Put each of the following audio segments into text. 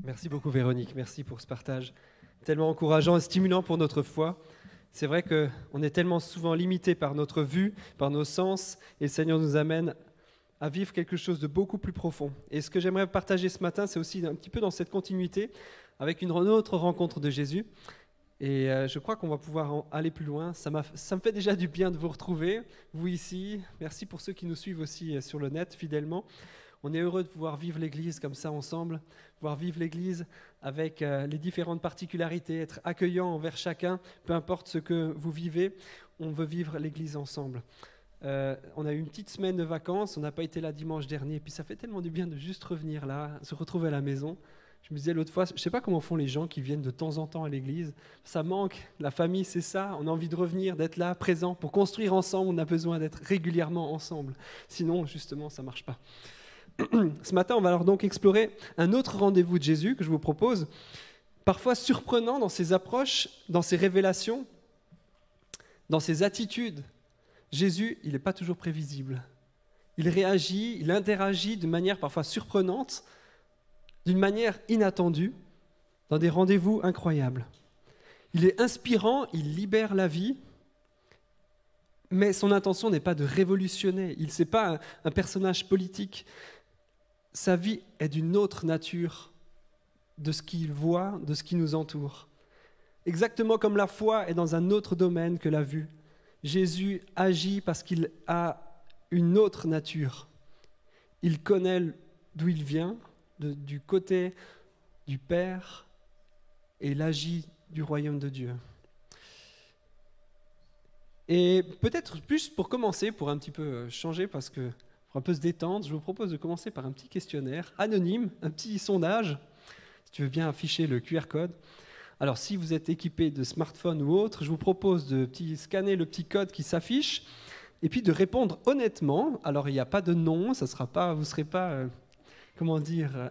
Merci beaucoup Véronique, merci pour ce partage tellement encourageant et stimulant pour notre foi. C'est vrai qu'on est tellement souvent limité par notre vue, par nos sens, et le Seigneur nous amène à vivre quelque chose de beaucoup plus profond. Et ce que j'aimerais partager ce matin, c'est aussi un petit peu dans cette continuité, avec une autre rencontre de Jésus. Et je crois qu'on va pouvoir aller plus loin. Ça me fait déjà du bien de vous retrouver, vous ici. Merci pour ceux qui nous suivent aussi sur le net fidèlement. On est heureux de pouvoir vivre l'Église comme ça ensemble, pouvoir vivre l'Église avec les différentes particularités, être accueillant envers chacun, peu importe ce que vous vivez, on veut vivre l'Église ensemble. On a eu une petite semaine de vacances, on n'a pas été là dimanche dernier, puis ça fait tellement du bien de juste revenir là, se retrouver à la maison. Je me disais l'autre fois, je ne sais pas comment font les gens qui viennent de temps en temps à l'église. Ça manque, la famille c'est ça, on a envie de revenir, d'être là, présent. Pour construire ensemble, on a besoin d'être régulièrement ensemble. Sinon, justement, ça ne marche pas. Ce matin, on va alors donc explorer un autre rendez-vous de Jésus que je vous propose, parfois surprenant dans ses approches, dans ses révélations, dans ses attitudes. Jésus, il n'est pas toujours prévisible. Il réagit, il interagit de manière parfois surprenante, d'une manière inattendue, dans des rendez-vous incroyables. Il est inspirant, il libère la vie, mais son intention n'est pas de révolutionner. Il n'est pas un personnage politique. Sa vie est d'une autre nature de ce qu'il voit, de ce qui nous entoure. Exactement comme la foi est dans un autre domaine que la vue. Jésus agit parce qu'il a une autre nature. Il connaît d'où il vient, du côté du Père, et il agit du royaume de Dieu. Et peut-être plus pour commencer, pour un petit peu changer, parce que pour un peu se détendre, je vous propose de commencer par un petit questionnaire anonyme, un petit sondage, si tu veux bien afficher le QR code. Alors si vous êtes équipé de smartphone ou autre, je vous propose de scanner le petit code qui s'affiche, et puis de répondre honnêtement. Alors il n'y a pas de nom, vous ne serez pas...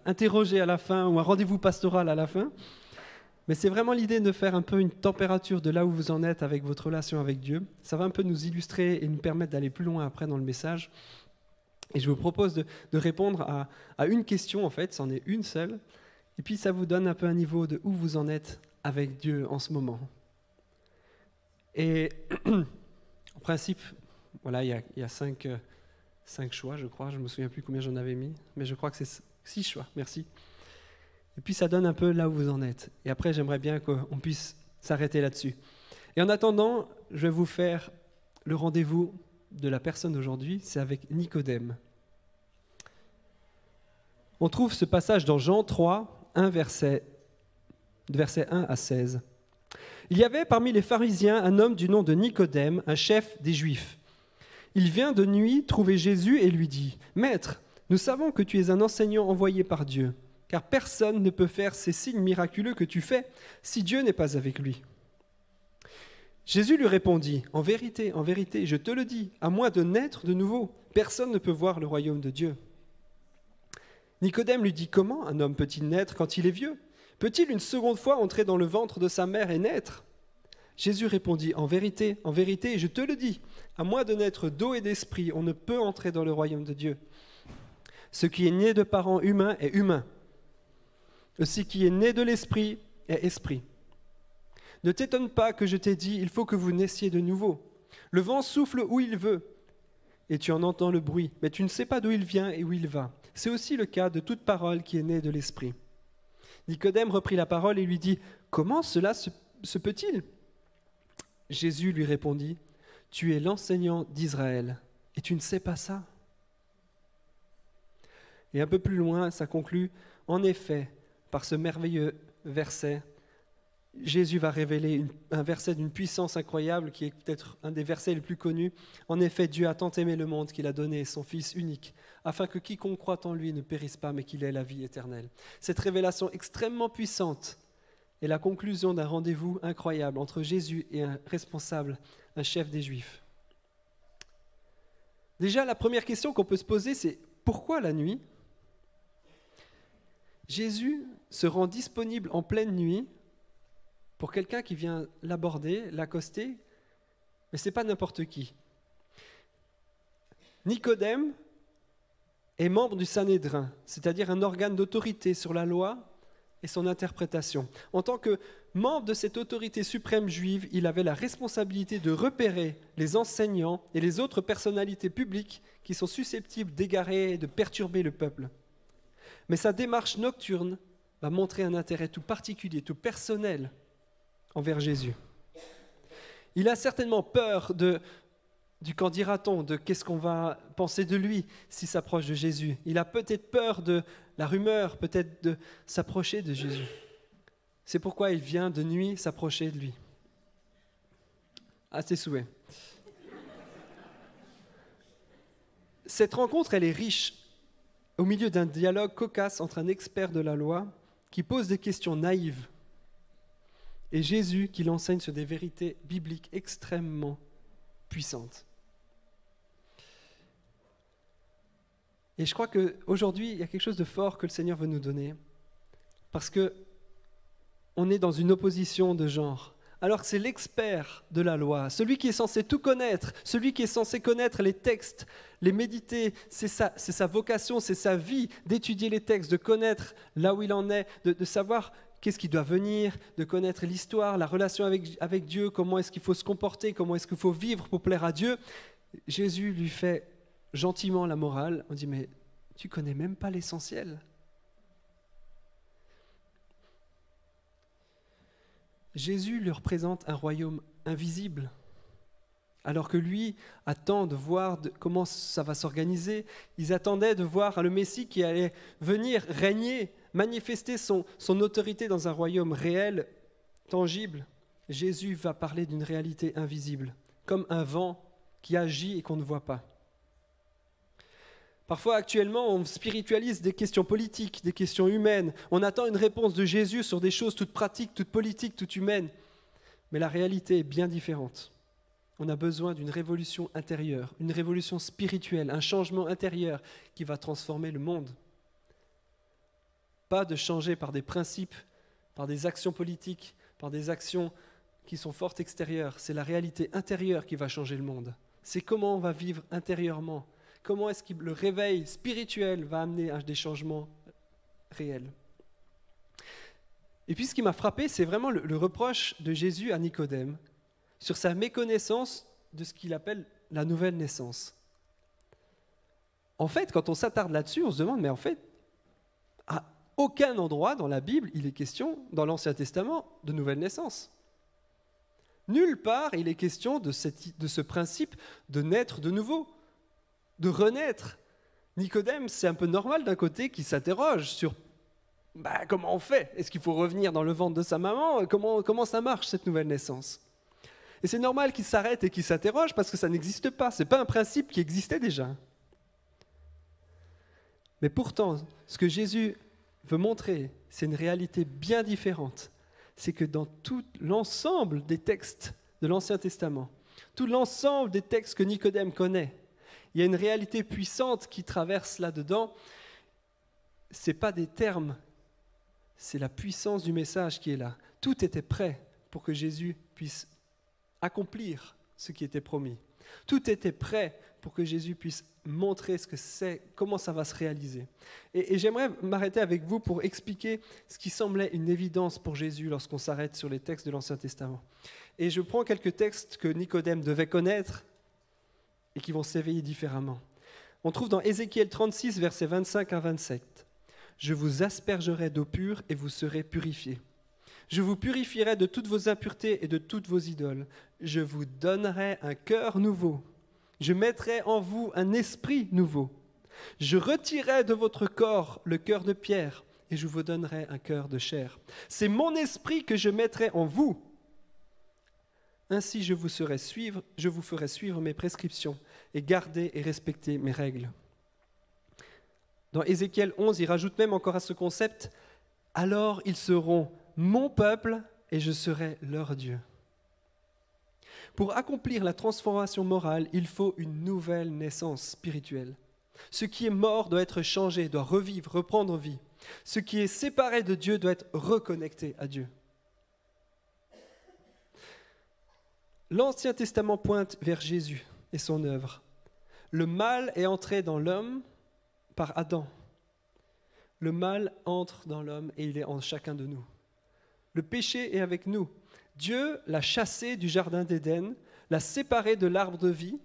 interrogé à la fin ou un rendez-vous pastoral à la fin. Mais c'est vraiment l'idée de faire un peu une température de là où vous en êtes avec votre relation avec Dieu. Ça va un peu nous illustrer et nous permettre d'aller plus loin après dans le message. Et je vous propose de répondre à une question, en fait, c'en est une seule. Et puis ça vous donne un peu un niveau de où vous en êtes avec Dieu en ce moment. Et en principe, voilà, il y a 5 choix, je crois. Je ne me souviens plus combien j'en avais mis, mais je crois que c'est 6 choix, merci. Et puis ça donne un peu là où vous en êtes. Et après, j'aimerais bien qu'on puisse s'arrêter là-dessus. Et en attendant, je vais vous faire le rendez-vous de la personne d'aujourd'hui, c'est avec Nicodème. On trouve ce passage dans Jean 3, versets 1 à 16. Il y avait parmi les pharisiens un homme du nom de Nicodème, un chef des Juifs. Il vient de nuit trouver Jésus et lui dit « Maître, nous savons que tu es un enseignant envoyé par Dieu, car personne ne peut faire ces signes miraculeux que tu fais si Dieu n'est pas avec lui. » Jésus lui répondit « En vérité, je te le dis, à moins de naître de nouveau, personne ne peut voir le royaume de Dieu. » Nicodème lui dit « Comment un homme peut-il naître quand il est vieux? Peut-il une seconde fois entrer dans le ventre de sa mère et naître ?» Jésus répondit « En vérité, je te le dis, à moins de naître d'eau et d'esprit, on ne peut entrer dans le royaume de Dieu. Ce qui est né de parents humains est humain. Ce qui est né de l'esprit est esprit. Ne t'étonne pas que je t'ai dit, il faut que vous naissiez de nouveau. Le vent souffle où il veut, et tu en entends le bruit, mais tu ne sais pas d'où il vient et où il va. C'est aussi le cas de toute parole qui est née de l'esprit. » Nicodème reprit la parole et lui dit « Comment cela se peut-il » Jésus lui répondit « Tu es l'enseignant d'Israël, et tu ne sais pas ça ?» Et un peu plus loin, ça conclut « En effet, par ce merveilleux verset, Jésus va révéler un verset d'une puissance incroyable qui est peut-être un des versets les plus connus. En effet, Dieu a tant aimé le monde qu'il a donné son Fils unique, afin que quiconque croit en lui ne périsse pas, mais qu'il ait la vie éternelle. » Cette révélation extrêmement puissante est la conclusion d'un rendez-vous incroyable entre Jésus et un responsable, un chef des Juifs. Déjà, la première question qu'on peut se poser, c'est pourquoi la nuit ? Jésus se rend disponible en pleine nuit pour quelqu'un qui vient l'aborder, l'accoster, mais ce n'est pas n'importe qui. Nicodème est membre du Sanhédrin, c'est-à-dire un organe d'autorité sur la loi et son interprétation. En tant que membre de cette autorité suprême juive, il avait la responsabilité de repérer les enseignants et les autres personnalités publiques qui sont susceptibles d'égarer et de perturber le peuple. Mais sa démarche nocturne va montrer un intérêt tout particulier, tout personnel envers Jésus. Il a certainement peur du qu'en dira-t-on, de qu'est-ce qu'on va penser de lui s'il s'approche de Jésus. Il a peut-être peur de la rumeur, peut-être de s'approcher de Jésus. C'est pourquoi il vient de nuit s'approcher de lui. À ses souhaits. Cette rencontre, elle est riche au milieu d'un dialogue cocasse entre un expert de la loi qui pose des questions naïves et Jésus qui l'enseigne sur des vérités bibliques extrêmement puissantes. Et je crois qu'aujourd'hui, il y a quelque chose de fort que le Seigneur veut nous donner, parce qu'on est dans une opposition de genre, alors que c'est l'expert de la loi, celui qui est censé tout connaître, celui qui est censé connaître les textes, les méditer, c'est sa vocation, c'est sa vie d'étudier les textes, de connaître là où il en est, de savoir qu'est-ce qui doit venir, de connaître l'histoire, la relation avec Dieu, comment est-ce qu'il faut se comporter, comment est-ce qu'il faut vivre pour plaire à Dieu. Jésus lui fait gentiment la morale. On dit, mais tu connais même pas l'essentiel. Jésus lui représente un royaume invisible, alors que lui attend de voir comment ça va s'organiser. Ils attendaient de voir le Messie qui allait venir régner, manifester son autorité dans un royaume réel, tangible. Jésus va parler d'une réalité invisible, comme un vent qui agit et qu'on ne voit pas. Parfois, actuellement, on spiritualise des questions politiques, des questions humaines. On attend une réponse de Jésus sur des choses toutes pratiques, toutes politiques, toutes humaines. Mais la réalité est bien différente. On a besoin d'une révolution intérieure, une révolution spirituelle, un changement intérieur qui va transformer le monde. Pas de changer par des principes, par des actions politiques, par des actions qui sont fortes extérieures. C'est la réalité intérieure qui va changer le monde. C'est comment on va vivre intérieurement. Comment est-ce que le réveil spirituel va amener à des changements réels. Et puis ce qui m'a frappé, c'est vraiment le reproche de Jésus à Nicodème sur sa méconnaissance de ce qu'il appelle la nouvelle naissance. En fait, quand on s'attarde là-dessus, on se demande, mais en fait, à aucun endroit dans la Bible, il est question, dans l'Ancien Testament, de nouvelle naissance. Nulle part, il est question de ce principe de naître de nouveau, de renaître. Nicodème, c'est un peu normal d'un côté qu'il s'interroge sur comment on fait. Est-ce qu'il faut revenir dans le ventre de sa maman ? Comment ça marche, cette nouvelle naissance ? Et c'est normal qu'il s'arrête et qu'il s'interroge parce que ça n'existe pas. Ce n'est pas un principe qui existait déjà. Mais pourtant, ce que Jésus veut montrer, c'est une réalité bien différente. C'est que dans tout l'ensemble des textes de l'Ancien Testament, tout l'ensemble des textes que Nicodème connaît, il y a une réalité puissante qui traverse là-dedans. Ce n'est pas des termes, c'est la puissance du message qui est là. Tout était prêt pour que Jésus puisse accomplir ce qui était promis. Tout était prêt pour que Jésus puisse montrer ce que c'est, comment ça va se réaliser. Et j'aimerais m'arrêter avec vous pour expliquer ce qui semblait une évidence pour Jésus lorsqu'on s'arrête sur les textes de l'Ancien Testament. Et je prends quelques textes que Nicodème devait connaître et qui vont s'éveiller différemment. On trouve dans Ézéchiel 36, versets 25 à 27. « Je vous aspergerai d'eau pure et vous serez purifiés. Je vous purifierai de toutes vos impuretés et de toutes vos idoles. Je vous donnerai un cœur nouveau. Je mettrai en vous un esprit nouveau. Je retirerai de votre corps le cœur de pierre et je vous donnerai un cœur de chair. C'est mon esprit que je mettrai en vous. Ainsi je vous ferai suivre mes prescriptions et garder et respecter mes règles. » Dans Ézéchiel 11, il rajoute même encore à ce concept « Alors ils seront mon peuple et je serai leur Dieu. » Pour accomplir la transformation morale, il faut une nouvelle naissance spirituelle. Ce qui est mort doit être changé, doit revivre, reprendre vie. Ce qui est séparé de Dieu doit être reconnecté à Dieu. L'Ancien Testament pointe vers Jésus et son œuvre. Le mal est entré dans l'homme par Adam. Le mal entre dans l'homme et il est en chacun de nous. Le péché est avec nous. Dieu l'a chassé du jardin d'Éden, l'a séparé de l'arbre de vie.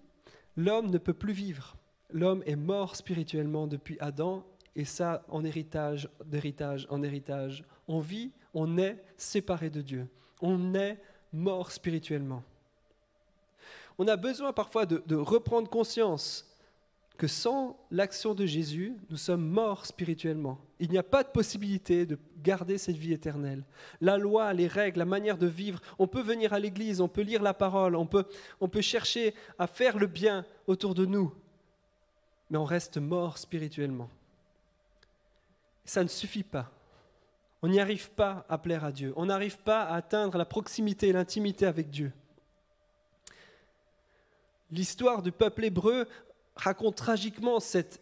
L'homme ne peut plus vivre. L'homme est mort spirituellement depuis Adam, et ça, en héritage, d'héritage en héritage. On vit, on est séparé de Dieu. On est mort spirituellement. On a besoin parfois de reprendre conscience que sans l'action de Jésus, nous sommes morts spirituellement. Il n'y a pas de possibilité de garder cette vie éternelle. La loi, les règles, la manière de vivre, on peut venir à l'église, on peut lire la parole, on peut chercher à faire le bien autour de nous, mais on reste mort spirituellement. Ça ne suffit pas. On n'y arrive pas à plaire à Dieu. On n'arrive pas à atteindre la proximité et l'intimité avec Dieu. L'histoire du peuple hébreu raconte tragiquement cette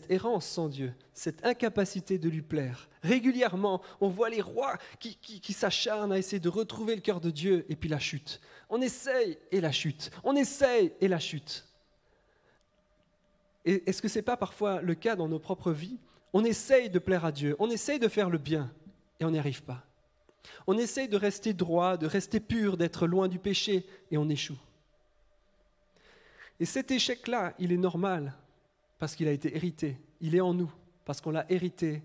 errance sans Dieu, cette incapacité de lui plaire. Régulièrement, on voit les rois qui s'acharnent à essayer de retrouver le cœur de Dieu, et puis la chute. On essaye et la chute. On essaye et la chute. Et est-ce que ce n'est pas parfois le cas dans nos propres vies ? On essaye de plaire à Dieu, on essaye de faire le bien, et on n'y arrive pas. On essaye de rester droit, de rester pur, d'être loin du péché, et on échoue. Et cet échec-là, il est normal, parce qu'il a été hérité. Il est en nous, parce qu'on l'a hérité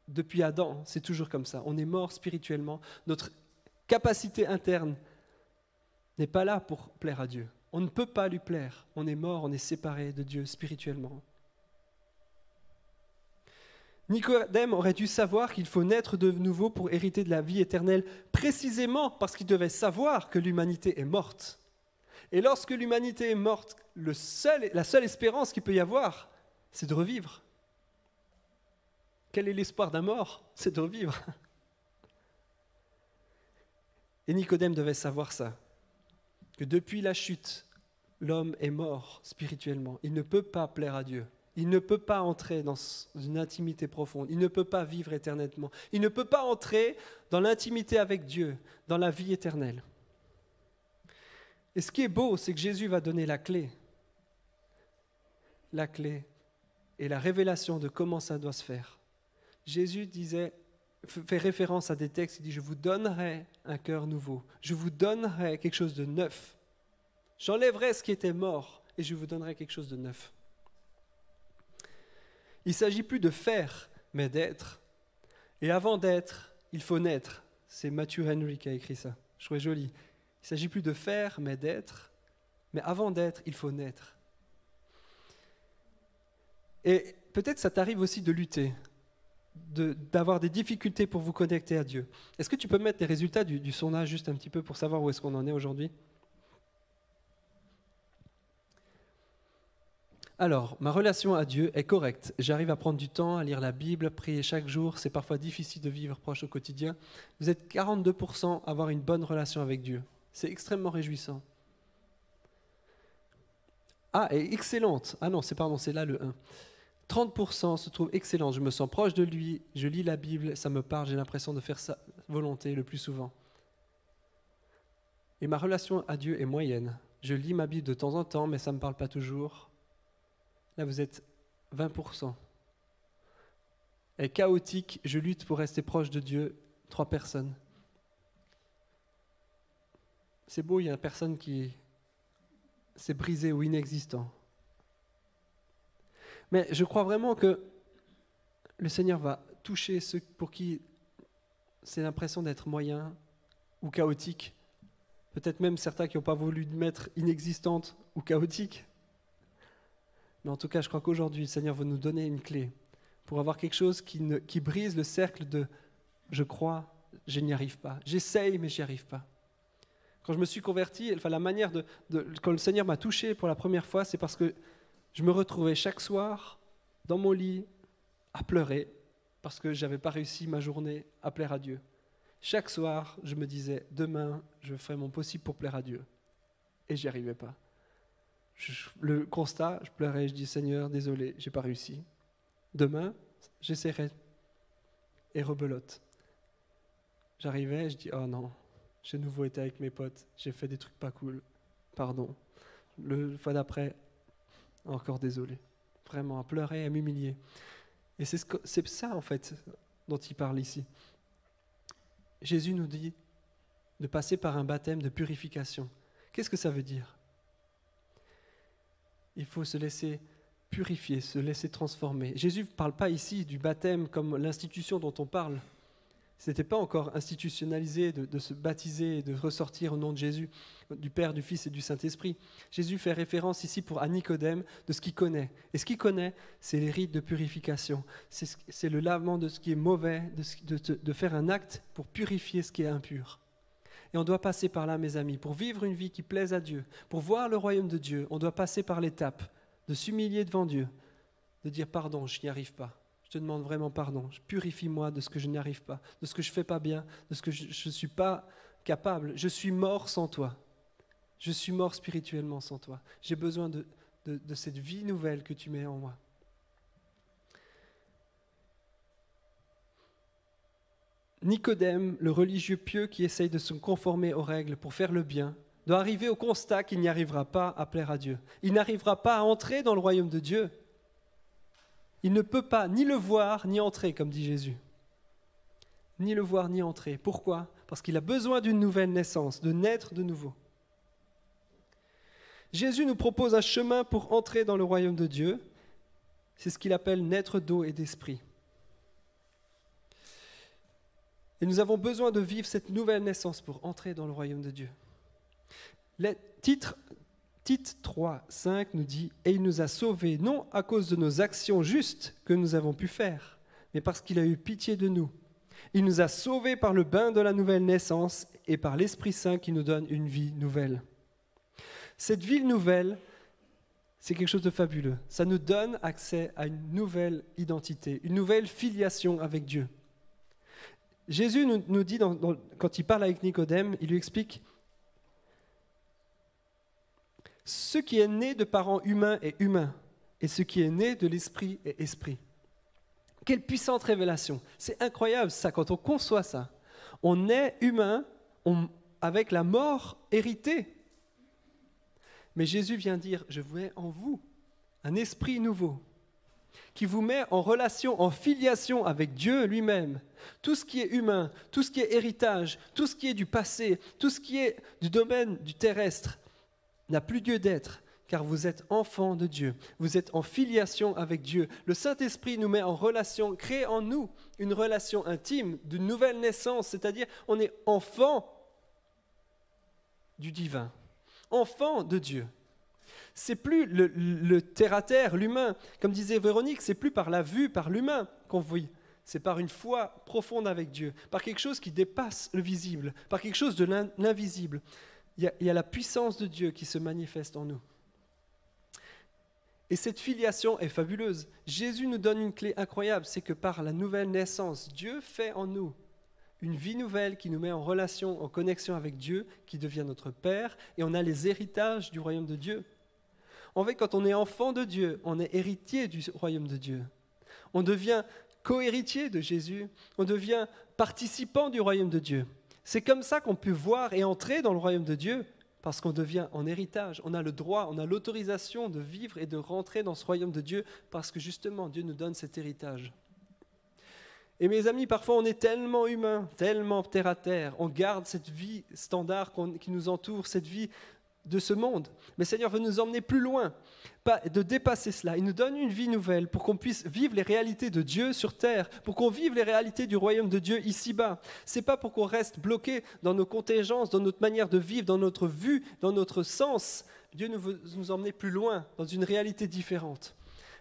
depuis Adam. C'est toujours comme ça. On est mort spirituellement. Notre capacité interne n'est pas là pour plaire à Dieu. On ne peut pas lui plaire. On est mort, on est séparé de Dieu spirituellement. Nicodème aurait dû savoir qu'il faut naître de nouveau pour hériter de la vie éternelle, précisément parce qu'il devait savoir que l'humanité est morte. Et lorsque l'humanité est morte, la seule espérance qu'il peut y avoir, c'est de revivre. Quel est l'espoir d'un mort ? C'est de revivre. Et Nicodème devait savoir ça, que depuis la chute, l'homme est mort spirituellement. Il ne peut pas plaire à Dieu. Il ne peut pas entrer dans une intimité profonde. Il ne peut pas vivre éternellement. Il ne peut pas entrer dans l'intimité avec Dieu, dans la vie éternelle. Et ce qui est beau, c'est que Jésus va donner la clé. La clé et la révélation de comment ça doit se faire. Jésus fait référence à des textes, il dit « Je vous donnerai un cœur nouveau. Je vous donnerai quelque chose de neuf. J'enlèverai ce qui était mort et je vous donnerai quelque chose de neuf. » Il ne s'agit plus de faire, mais d'être. Et avant d'être, il faut naître. C'est Matthew Henry qui a écrit ça. Je trouvais joli. Il ne s'agit plus de faire, mais d'être. Mais avant d'être, il faut naître. Et peut-être ça t'arrive aussi de lutter, d'avoir des difficultés pour vous connecter à Dieu. Est-ce que tu peux mettre les résultats du sondage juste un petit peu pour savoir où est-ce qu'on en est aujourd'hui ? Alors, ma relation à Dieu est correcte. J'arrive à prendre du temps, à lire la Bible, prier chaque jour. C'est parfois difficile de vivre proche au quotidien. Vous êtes 42% à avoir une bonne relation avec Dieu. C'est extrêmement réjouissant. Ah, et excellente. Ah non, c'est là le 1. 30% se trouvent excellentes. Je me sens proche de lui, je lis la Bible, ça me parle, j'ai l'impression de faire sa volonté le plus souvent. Et ma relation à Dieu est moyenne. Je lis ma Bible de temps en temps, mais ça ne me parle pas toujours. Là, vous êtes 20%. Et chaotique, je lutte pour rester proche de Dieu, 3 personnes. C'est beau, il y a une personne qui s'est brisée ou inexistant. Mais je crois vraiment que le Seigneur va toucher ceux pour qui c'est l'impression d'être moyen ou chaotique. Peut-être même certains qui n'ont pas voulu mettre inexistante ou chaotique. Mais en tout cas, je crois qu'aujourd'hui, le Seigneur veut nous donner une clé pour avoir quelque chose qui brise le cercle de « je crois, je n'y arrive pas. J'essaye, mais je n'y arrive pas ». Quand je me suis converti, la manière quand le Seigneur m'a touché pour la première fois, c'est parce que je me retrouvais chaque soir dans mon lit à pleurer parce que je n'avais pas réussi ma journée à plaire à Dieu. Chaque soir, je me disais « demain, je ferai mon possible pour plaire à Dieu ». Et je n'y arrivais pas. Le constat, je pleurais, je dis « Seigneur, désolé, je n'ai pas réussi. Demain, j'essaierai. » Et rebelote. J'arrivais, je dis « Oh non, j'ai de nouveau été avec mes potes, j'ai fait des trucs pas cool, pardon. » Le fois d'après, encore désolé. Vraiment, à pleurer, à m'humilier. Et c'est ça, en fait, dont il parle ici. Jésus nous dit de passer par un baptême de purification. Qu'est-ce que ça veut dire ? Il faut se laisser purifier, se laisser transformer. Jésus ne parle pas ici du baptême comme l'institution dont on parle. Ce n'était pas encore institutionnalisé de se baptiser et de ressortir au nom de Jésus, du Père, du Fils et du Saint-Esprit. Jésus fait référence ici à Nicodème de ce qu'il connaît. Et ce qu'il connaît, c'est les rites de purification. C'est le lavement de ce qui est mauvais, de faire un acte pour purifier ce qui est impur. Et on doit passer par là, mes amis, pour vivre une vie qui plaise à Dieu, pour voir le royaume de Dieu. On doit passer par l'étape de s'humilier devant Dieu, de dire pardon, je n'y arrive pas. Je te demande vraiment pardon. Purifie-moi de ce que je n'y arrive pas, de ce que je ne fais pas bien, de ce que je ne suis pas capable. Je suis mort sans toi. Je suis mort spirituellement sans toi. J'ai besoin de cette vie nouvelle que tu mets en moi. Nicodème, le religieux pieux qui essaye de se conformer aux règles pour faire le bien, doit arriver au constat qu'il n'y arrivera pas à plaire à Dieu. Il n'arrivera pas à entrer dans le royaume de Dieu. Il ne peut pas ni le voir, ni entrer, comme dit Jésus. Ni le voir, ni entrer. Pourquoi ? Parce qu'il a besoin d'une nouvelle naissance, de naître de nouveau. Jésus nous propose un chemin pour entrer dans le royaume de Dieu. C'est ce qu'il appelle naître d'eau et d'esprit. Et nous avons besoin de vivre cette nouvelle naissance pour entrer dans le royaume de Dieu. Tite 3, 5 nous dit « Et il nous a sauvés, non à cause de nos actions justes que nous avons pu faire, mais parce qu'il a eu pitié de nous. Il nous a sauvés par le bain de la nouvelle naissance et par l'Esprit Saint qui nous donne une vie nouvelle. » Cette vie nouvelle, c'est quelque chose de fabuleux. Ça nous donne accès à une nouvelle identité, une nouvelle filiation avec Dieu. Jésus nous dit, quand il parle avec Nicodème, il lui explique « Ce qui est né de parents humains est humain, et ce qui est né de l'esprit est esprit. » Quelle puissante révélation! C'est incroyable ça, quand on conçoit ça. On est humain avec la mort héritée. Mais Jésus vient dire « Je mets en vous un esprit nouveau. » qui vous met en relation, en filiation avec Dieu lui-même. Tout ce qui est humain, tout ce qui est héritage, tout ce qui est du passé, tout ce qui est du domaine du terrestre, n'a plus lieu d'être, car vous êtes enfants de Dieu. Vous êtes en filiation avec Dieu. Le Saint-Esprit nous met en relation, crée en nous une relation intime, d'une nouvelle naissance, c'est-à-dire on est enfant du divin, enfant de Dieu. C'est plus le terre-à-terre, l'humain. Comme disait Véronique, c'est plus par la vue, par l'humain qu'on vit. C'est par une foi profonde avec Dieu, par quelque chose qui dépasse le visible, par quelque chose de l'invisible. Il y a la puissance de Dieu qui se manifeste en nous. Et cette filiation est fabuleuse. Jésus nous donne une clé incroyable, c'est que par la nouvelle naissance, Dieu fait en nous une vie nouvelle qui nous met en relation, en connexion avec Dieu, qui devient notre Père, et on a les héritages du royaume de Dieu. En fait, quand on est enfant de Dieu, on est héritier du royaume de Dieu. On devient co-héritier de Jésus, on devient participant du royaume de Dieu. C'est comme ça qu'on peut voir et entrer dans le royaume de Dieu, parce qu'on devient en héritage. On a le droit, on a l'autorisation de vivre et de rentrer dans ce royaume de Dieu, parce que justement, Dieu nous donne cet héritage. Et mes amis, parfois on est tellement humain, tellement terre à terre, on garde cette vie standard qui nous entoure, cette vie de ce monde. Mais le Seigneur veut nous emmener plus loin, de dépasser cela. Il nous donne une vie nouvelle pour qu'on puisse vivre les réalités de Dieu sur terre, pour qu'on vive les réalités du royaume de Dieu ici-bas. C'est pas pour qu'on reste bloqué dans nos contingences, dans notre manière de vivre, dans notre vue, dans notre sens. Dieu veut nous emmener plus loin, dans une réalité différente,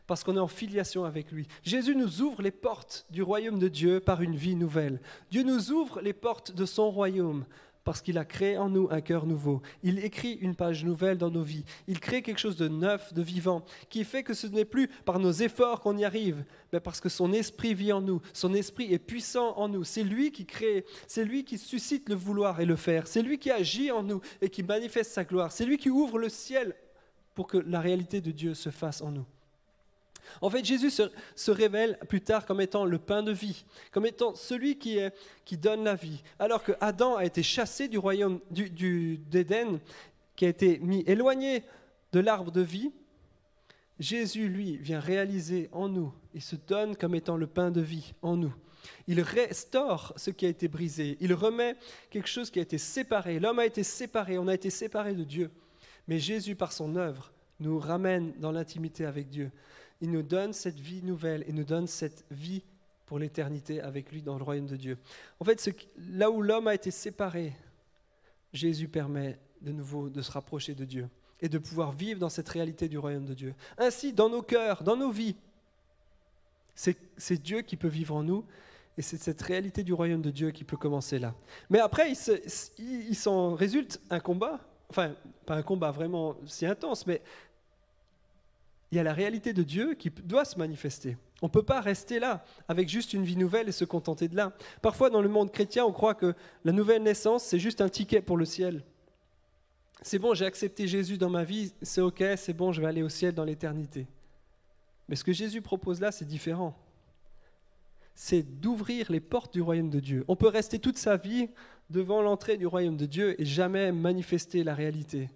parce qu'on est en filiation avec lui. Jésus nous ouvre les portes du royaume de Dieu par une vie nouvelle. Dieu nous ouvre les portes de son royaume, parce qu'il a créé en nous un cœur nouveau. Il écrit une page nouvelle dans nos vies. Il crée quelque chose de neuf, de vivant, qui fait que ce n'est plus par nos efforts qu'on y arrive, mais parce que son esprit vit en nous. Son esprit est puissant en nous. C'est lui qui crée, c'est lui qui suscite le vouloir et le faire. C'est lui qui agit en nous et qui manifeste sa gloire. C'est lui qui ouvre le ciel pour que la réalité de Dieu se fasse en nous. En fait, Jésus se révèle plus tard comme étant le pain de vie, comme étant celui qui donne la vie. Alors que Adam a été chassé du royaume d'Éden, qui a été mis éloigné de l'arbre de vie, Jésus, lui, vient réaliser en nous, il se donne comme étant le pain de vie en nous. Il restaure ce qui a été brisé, il remet quelque chose qui a été séparé. L'homme a été séparé, on a été séparé de Dieu. Mais Jésus, par son œuvre, nous ramène dans l'intimité avec Dieu. Il nous donne cette vie nouvelle et nous donne cette vie pour l'éternité avec lui dans le royaume de Dieu. En fait, là où l'homme a été séparé, Jésus permet de nouveau de se rapprocher de Dieu et de pouvoir vivre dans cette réalité du royaume de Dieu. Ainsi, dans nos cœurs, dans nos vies, c'est Dieu qui peut vivre en nous et c'est cette réalité du royaume de Dieu qui peut commencer là. Mais après, il s'en résulte un combat, enfin, pas un combat vraiment si intense, mais il y a la réalité de Dieu qui doit se manifester. On ne peut pas rester là avec juste une vie nouvelle et se contenter de là. Parfois, dans le monde chrétien, on croit que la nouvelle naissance, c'est juste un ticket pour le ciel. C'est bon, j'ai accepté Jésus dans ma vie, c'est ok, c'est bon, je vais aller au ciel dans l'éternité. Mais ce que Jésus propose là, c'est différent. C'est d'ouvrir les portes du royaume de Dieu. On peut rester toute sa vie devant l'entrée du royaume de Dieu et jamais manifester la réalité.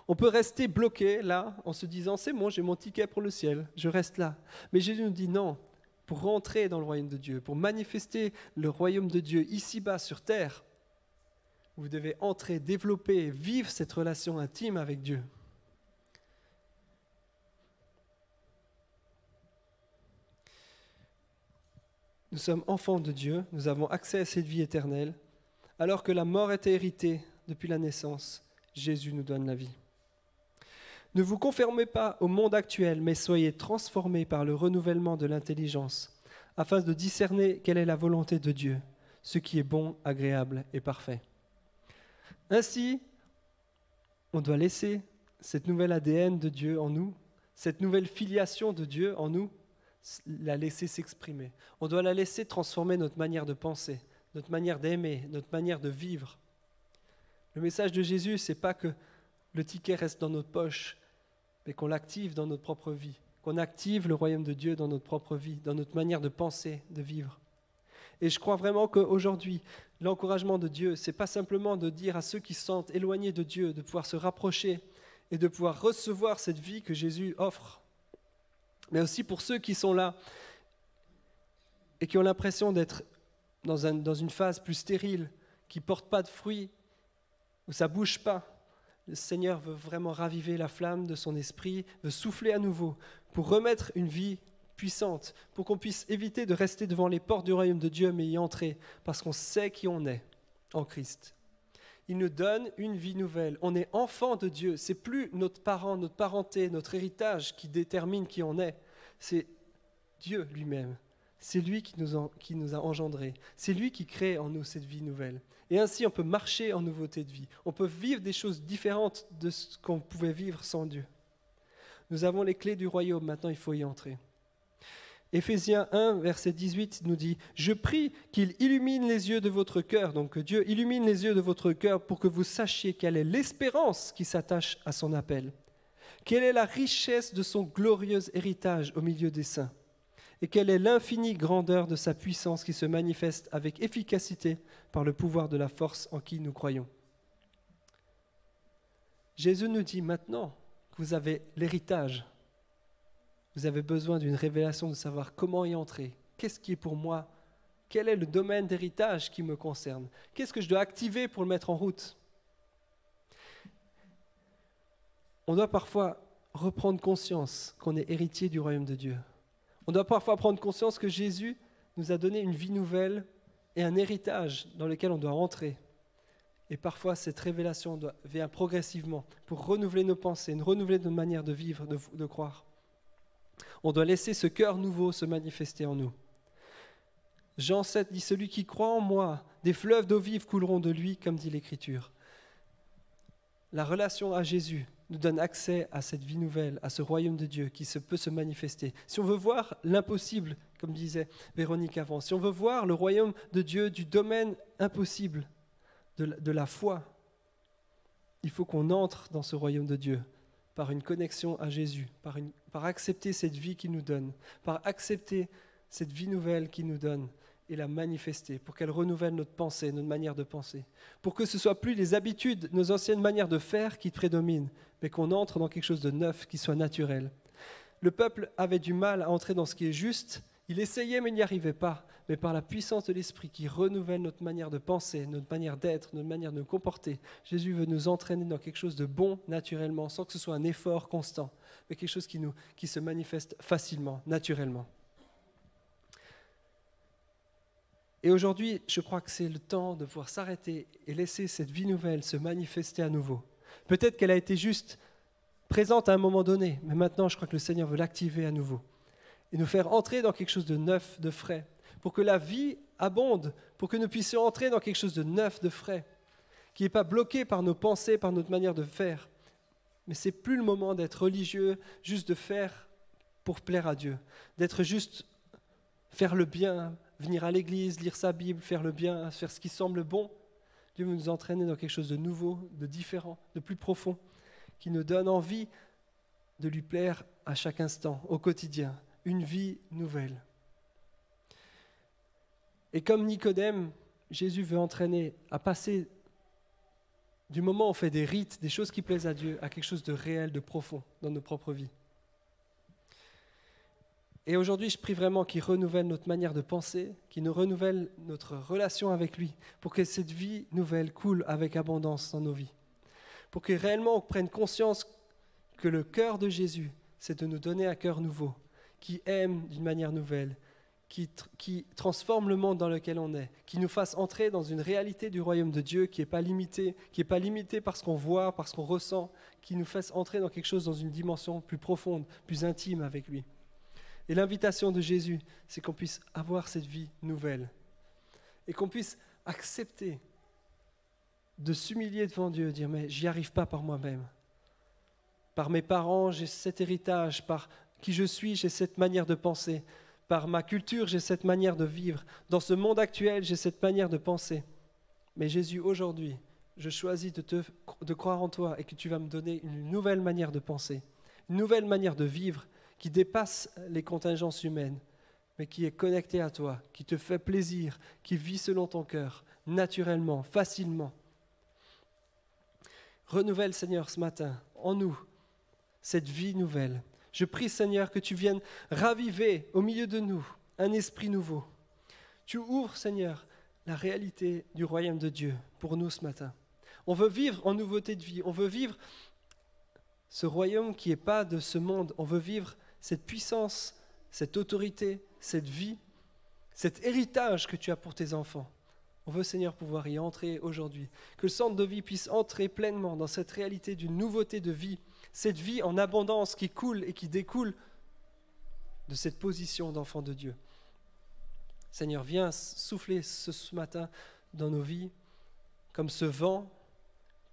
On peut rester bloqué là en se disant « c'est bon, j'ai mon ticket pour le ciel, je reste là ». Mais Jésus nous dit non, pour rentrer dans le royaume de Dieu, pour manifester le royaume de Dieu ici-bas sur terre, vous devez entrer, développer, vivre cette relation intime avec Dieu. Nous sommes enfants de Dieu, nous avons accès à cette vie éternelle. Alors que la mort était héritée depuis la naissance, Jésus nous donne la vie. Ne vous conformez pas au monde actuel, mais soyez transformés par le renouvellement de l'intelligence, afin de discerner quelle est la volonté de Dieu, ce qui est bon, agréable et parfait. Ainsi, on doit laisser cette nouvelle ADN de Dieu en nous, cette nouvelle filiation de Dieu en nous, la laisser s'exprimer. On doit la laisser transformer notre manière de penser, notre manière d'aimer, notre manière de vivre. Le message de Jésus, ce n'est pas que le ticket reste dans notre poche, mais qu'on l'active dans notre propre vie, qu'on active le royaume de Dieu dans notre propre vie, dans notre manière de penser, de vivre. Et je crois vraiment qu'aujourd'hui, l'encouragement de Dieu, ce n'est pas simplement de dire à ceux qui se sentent éloignés de Dieu, de pouvoir se rapprocher et de pouvoir recevoir cette vie que Jésus offre, mais aussi pour ceux qui sont là et qui ont l'impression d'être dans une phase plus stérile, qui ne porte pas de fruits, où ça ne bouge pas. Le Seigneur veut vraiment raviver la flamme de son esprit, veut souffler à nouveau pour remettre une vie puissante, pour qu'on puisse éviter de rester devant les portes du royaume de Dieu, mais y entrer, parce qu'on sait qui on est en Christ. Il nous donne une vie nouvelle. On est enfant de Dieu. Ce n'est plus notre parent, notre parenté, notre héritage qui détermine qui on est. C'est Dieu lui-même. C'est lui qui nous a engendrés. C'est lui qui crée en nous cette vie nouvelle. Et ainsi, on peut marcher en nouveauté de vie. On peut vivre des choses différentes de ce qu'on pouvait vivre sans Dieu. Nous avons les clés du royaume. Maintenant, il faut y entrer. Éphésiens 1, verset 18 nous dit « Je prie qu'il illumine les yeux de votre cœur, donc que Dieu illumine les yeux de votre cœur pour que vous sachiez quelle est l'espérance qui s'attache à son appel. Quelle est la richesse de son glorieux héritage au milieu des saints et quelle est l'infinie grandeur de sa puissance qui se manifeste avec efficacité par le pouvoir de la force en qui nous croyons. » Jésus nous dit maintenant que vous avez l'héritage. Vous avez besoin d'une révélation de savoir comment y entrer. Qu'est-ce qui est pour moi? Quel est le domaine d'héritage qui me concerne? Qu'est-ce que je dois activer pour le mettre en route? On doit parfois reprendre conscience qu'on est héritier du royaume de Dieu. On doit parfois prendre conscience que Jésus nous a donné une vie nouvelle et un héritage dans lequel on doit rentrer. Et parfois, cette révélation vient progressivement pour renouveler nos pensées, renouveler notre manière de vivre, de croire. On doit laisser ce cœur nouveau se manifester en nous. Jean 7 dit « Celui qui croit en moi, des fleuves d'eau vive couleront de lui, comme dit l'Écriture. » La relation à Jésus nous donne accès à cette vie nouvelle, à ce royaume de Dieu qui peut se manifester. Si on veut voir l'impossible, comme disait Véronique avant, si on veut voir le royaume de Dieu du domaine impossible de la foi, il faut qu'on entre dans ce royaume de Dieu par une connexion à Jésus, par accepter cette vie qu'il nous donne, par accepter cette vie nouvelle qu'il nous donne et la manifester, pour qu'elle renouvelle notre pensée, notre manière de penser, pour que ce ne soit plus les habitudes, nos anciennes manières de faire qui prédominent, mais qu'on entre dans quelque chose de neuf, qui soit naturel. Le peuple avait du mal à entrer dans ce qui est juste. Il essayait, mais il n'y arrivait pas. Mais par la puissance de l'Esprit qui renouvelle notre manière de penser, notre manière d'être, notre manière de nous comporter, Jésus veut nous entraîner dans quelque chose de bon naturellement, sans que ce soit un effort constant, mais quelque chose qui se manifeste facilement, naturellement. Et aujourd'hui, je crois que c'est le temps de pouvoir s'arrêter et laisser cette vie nouvelle se manifester à nouveau. Peut-être qu'elle a été juste présente à un moment donné, mais maintenant, je crois que le Seigneur veut l'activer à nouveau et nous faire entrer dans quelque chose de neuf, de frais, pour que la vie abonde, pour que nous puissions entrer dans quelque chose de neuf, de frais, qui n'est pas bloqué par nos pensées, par notre manière de faire. Mais ce n'est plus le moment d'être religieux, juste de faire pour plaire à Dieu, d'être juste faire le bien, venir à l'église, lire sa Bible, faire le bien, faire ce qui semble bon. Dieu veut nous entraîner dans quelque chose de nouveau, de différent, de plus profond, qui nous donne envie de lui plaire à chaque instant, au quotidien, une vie nouvelle. Et comme Nicodème, Jésus veut entraîner à passer du moment où on fait des rites, des choses qui plaisent à Dieu, à quelque chose de réel, de profond dans nos propres vies. Et aujourd'hui, je prie vraiment qu'il renouvelle notre manière de penser, qu'il nous renouvelle notre relation avec lui, pour que cette vie nouvelle coule avec abondance dans nos vies. Pour que réellement on prenne conscience que le cœur de Jésus, c'est de nous donner un cœur nouveau, qui aime d'une manière nouvelle, qui transforme le monde dans lequel on est, qui nous fasse entrer dans une réalité du royaume de Dieu qui n'est pas limitée par ce qu'on voit, par ce qu'on ressent, qui nous fasse entrer dans quelque chose, dans une dimension plus profonde, plus intime avec lui. Et l'invitation de Jésus, c'est qu'on puisse avoir cette vie nouvelle et qu'on puisse accepter de s'humilier devant Dieu, dire « mais j'y arrive pas par moi-même. Par mes parents, j'ai cet héritage, par qui je suis, j'ai cette manière de penser. Par ma culture, j'ai cette manière de vivre. Dans ce monde actuel, j'ai cette manière de penser. Mais Jésus, aujourd'hui, je choisis de croire en toi et que tu vas me donner une nouvelle manière de penser, une nouvelle manière de vivre qui dépasse les contingences humaines, mais qui est connectée à toi, qui te fait plaisir, qui vit selon ton cœur, naturellement, facilement. Renouvelle, Seigneur, ce matin, en nous, cette vie nouvelle. Je prie, Seigneur, que tu viennes raviver au milieu de nous un esprit nouveau. Tu ouvres, Seigneur, la réalité du royaume de Dieu pour nous ce matin. On veut vivre en nouveauté de vie. On veut vivre ce royaume qui n'est pas de ce monde. On veut vivre cette puissance, cette autorité, cette vie, cet héritage que tu as pour tes enfants. On veut, Seigneur, pouvoir y entrer aujourd'hui. Que le centre de vie puisse entrer pleinement dans cette réalité d'une nouveauté de vie, cette vie en abondance qui coule et qui découle de cette position d'enfant de Dieu. Seigneur, viens souffler ce matin dans nos vies, comme ce vent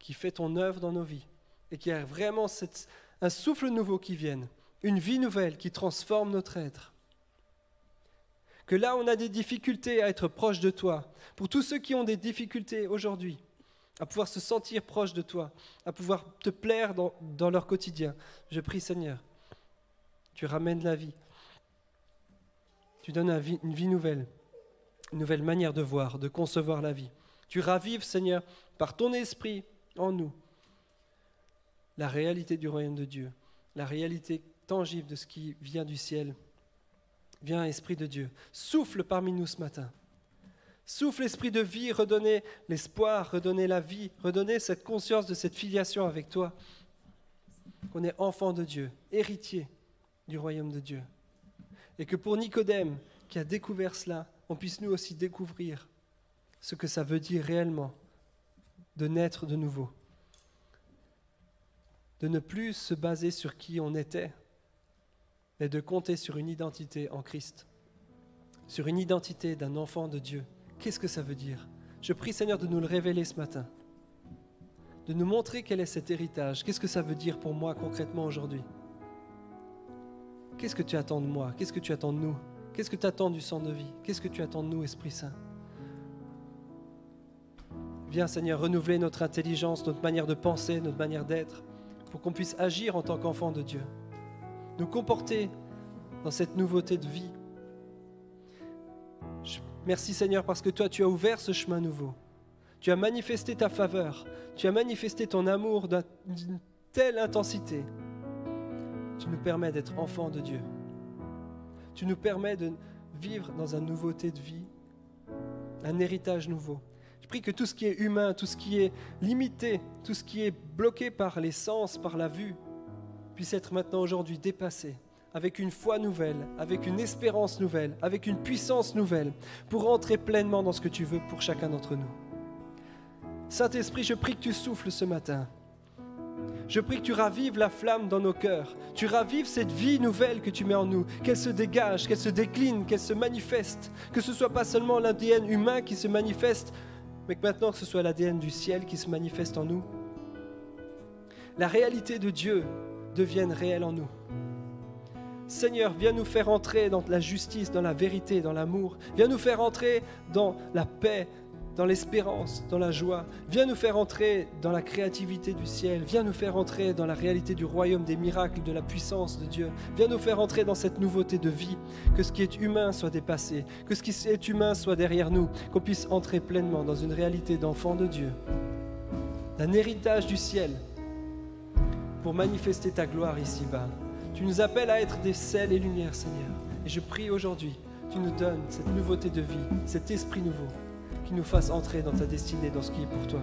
qui fait ton œuvre dans nos vies, et qu'il y a vraiment un souffle nouveau qui vienne, une vie nouvelle qui transforme notre être. Que là, on a des difficultés à être proche de toi, pour tous ceux qui ont des difficultés aujourd'hui, à pouvoir se sentir proche de toi, à pouvoir te plaire dans leur quotidien, je prie, Seigneur, tu ramènes la vie. Tu donnes une vie nouvelle, une nouvelle manière de voir, de concevoir la vie. Tu ravives, Seigneur, par ton esprit en nous, la réalité du royaume de Dieu, la réalité tangible de ce qui vient du ciel. Viens, Esprit de Dieu, souffle parmi nous ce matin. Souffle, Esprit de vie, redonner l'espoir, redonner la vie, redonner cette conscience de cette filiation avec toi, qu'on est enfant de Dieu, héritier du royaume de Dieu. Et que pour Nicodème, qui a découvert cela, on puisse nous aussi découvrir ce que ça veut dire réellement de naître de nouveau. De ne plus se baser sur qui on était, mais de compter sur une identité en Christ, sur une identité d'un enfant de Dieu. Qu'est-ce que ça veut dire ? Je prie, Seigneur, de nous le révéler ce matin, de nous montrer quel est cet héritage. Qu'est-ce que ça veut dire pour moi concrètement aujourd'hui ? Qu'est-ce que tu attends de moi ? Qu'est-ce que tu attends de nous ? Qu'est-ce que tu attends du sang de vie ? Qu'est-ce que tu attends de nous, Esprit Saint ? Viens, Seigneur, renouveler notre intelligence, notre manière de penser, notre manière d'être, pour qu'on puisse agir en tant qu'enfant de Dieu, nous comporter dans cette nouveauté de vie. Merci, Seigneur, parce que toi, tu as ouvert ce chemin nouveau. Tu as manifesté ta faveur, tu as manifesté ton amour d'une telle intensité Tu nous permets d'être enfants de Dieu. Tu nous permets de vivre dans une nouveauté de vie, un héritage nouveau. Je prie que tout ce qui est humain, tout ce qui est limité, tout ce qui est bloqué par les sens, par la vue, puisse être maintenant aujourd'hui dépassé, avec une foi nouvelle, avec une espérance nouvelle, avec une puissance nouvelle, pour entrer pleinement dans ce que tu veux pour chacun d'entre nous. Saint-Esprit, je prie que tu souffles ce matin. Je prie que tu ravives la flamme dans nos cœurs. Tu ravives cette vie nouvelle que tu mets en nous, qu'elle se dégage, qu'elle se décline, qu'elle se manifeste, que ce ne soit pas seulement l'ADN humain qui se manifeste, mais que maintenant ce soit l'ADN du ciel qui se manifeste en nous. La réalité de Dieu devienne réelle en nous. Seigneur, viens nous faire entrer dans la justice, dans la vérité, dans l'amour. Viens nous faire entrer dans la paix, dans l'espérance, dans la joie. Viens nous faire entrer dans la créativité du ciel. Viens nous faire entrer dans la réalité du royaume, des miracles, de la puissance de Dieu. Viens nous faire entrer dans cette nouveauté de vie, que ce qui est humain soit dépassé, que ce qui est humain soit derrière nous, qu'on puisse entrer pleinement dans une réalité d'enfant de Dieu, d'un héritage du ciel pour manifester ta gloire ici-bas. Tu nous appelles à être des sels et lumières, Seigneur. Et je prie aujourd'hui, tu nous donnes cette nouveauté de vie, cet esprit nouveau, qui nous fasse entrer dans ta destinée, dans ce qui est pour toi.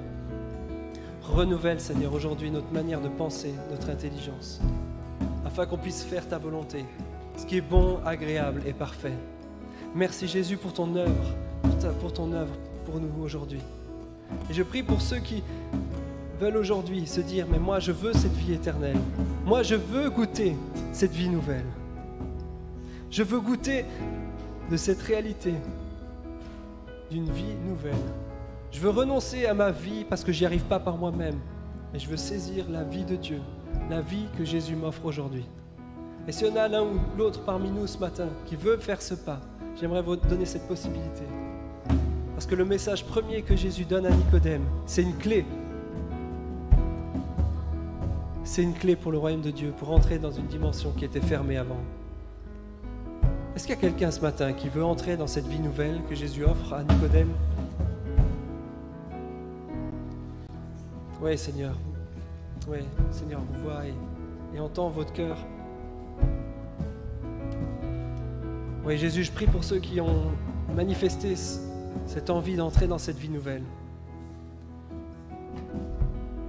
Renouvelle, Seigneur, aujourd'hui notre manière de penser, notre intelligence, afin qu'on puisse faire ta volonté, ce qui est bon, agréable et parfait. Merci Jésus pour ton œuvre, pour ton œuvre pour nous aujourd'hui. Et je prie pour ceux qui veulent aujourd'hui se dire, mais moi je veux cette vie éternelle. Moi je veux goûter cette vie nouvelle. Je veux goûter de cette réalité d'une vie nouvelle. Je veux renoncer à ma vie parce que j'y arrive pas par moi-même. Mais je veux saisir la vie de Dieu, la vie que Jésus m'offre aujourd'hui. Et si on a l'un ou l'autre parmi nous ce matin qui veut faire ce pas, j'aimerais vous donner cette possibilité. Parce que le message premier que Jésus donne à Nicodème, c'est une clé. C'est une clé pour le royaume de Dieu, pour entrer dans une dimension qui était fermée avant. Est-ce qu'il y a quelqu'un ce matin qui veut entrer dans cette vie nouvelle que Jésus offre à Nicodème? Oui, Seigneur. Oui, Seigneur, vous voit et entend votre cœur. Oui, Jésus, je prie pour ceux qui ont manifesté cette envie d'entrer dans cette vie nouvelle.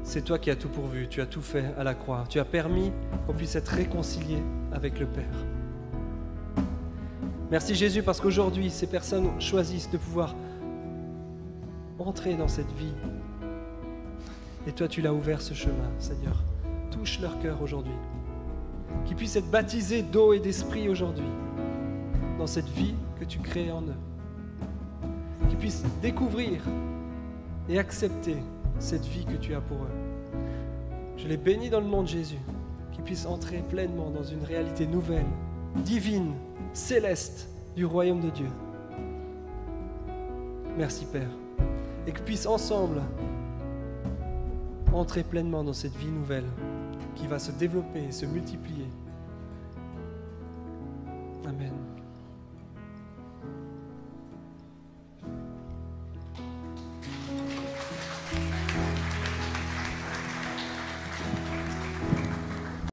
C'est toi qui as tout pourvu, tu as tout fait à la croix. Tu as permis qu'on puisse être réconciliés avec le Père. Merci Jésus parce qu'aujourd'hui, ces personnes choisissent de pouvoir entrer dans cette vie. Et toi, tu l'as ouvert ce chemin, Seigneur. Touche leur cœur aujourd'hui. Qu'ils puissent être baptisés d'eau et d'esprit aujourd'hui, dans cette vie que tu crées en eux. Qu'ils puissent découvrir et accepter cette vie que tu as pour eux. Je les bénis dans le nom de Jésus, qu'ils puissent entrer pleinement dans une réalité nouvelle, divine, céleste du royaume de Dieu. Merci Père. Et qu'ils puissent ensemble entrer pleinement dans cette vie nouvelle qui va se développer et se multiplier. Amen.